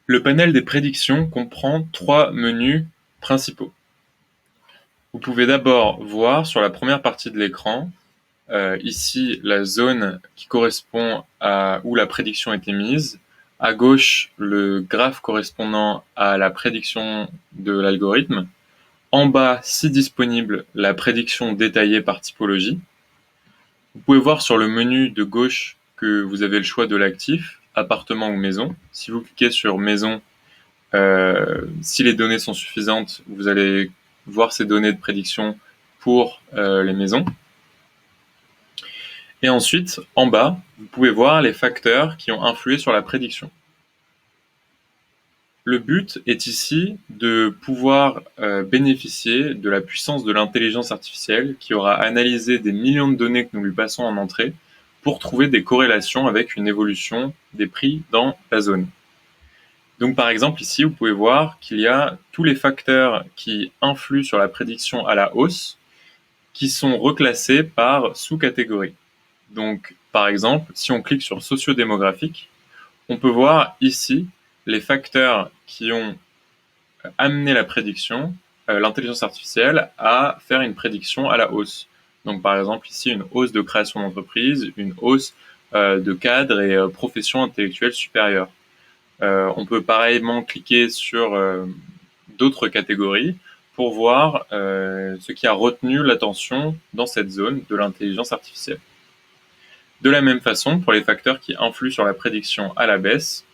Le panel des prédictions comprend trois menus principaux. Vous pouvez d'abord voir sur la première partie de l'écran, ici la zone qui correspond à où la prédiction est émise, à gauche le graphe correspondant à la prédiction de l'algorithme, en bas, si disponible, la prédiction détaillée par typologie. Vous pouvez voir sur le menu de gauche que vous avez le choix de l'actif, appartement ou maison. Si vous cliquez sur maison, si les données sont suffisantes, vous allez voir ces données de prédiction pour les maisons. Et ensuite, en bas, vous pouvez voir les facteurs qui ont influé sur la prédiction. Le but est ici de pouvoir bénéficier de la puissance de l'intelligence artificielle qui aura analysé des millions de données que nous lui passons en entrée pour trouver des corrélations avec une évolution des prix dans la zone. Donc par exemple ici, vous pouvez voir qu'il y a tous les facteurs qui influent sur la prédiction à la hausse qui sont reclassés par sous-catégorie. Donc par exemple, si on clique sur socio-démographique, on peut voir ici les facteurs qui ont amené la prédiction, l'intelligence artificielle, à faire une prédiction à la hausse. Donc par exemple ici, une hausse de création d'entreprise, une hausse de cadres et professions intellectuelles supérieures. On peut pareillement cliquer sur d'autres catégories pour voir ce qui a retenu l'attention dans cette zone de l'intelligence artificielle. De la même façon, pour les facteurs qui influent sur la prédiction à la baisse,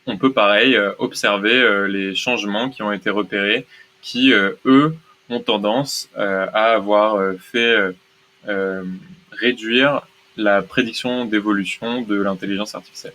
on peut pareil observer les changements qui ont été repérés qui, eux, ont tendance à avoir fait réduire la prédiction d'évolution de l'intelligence artificielle.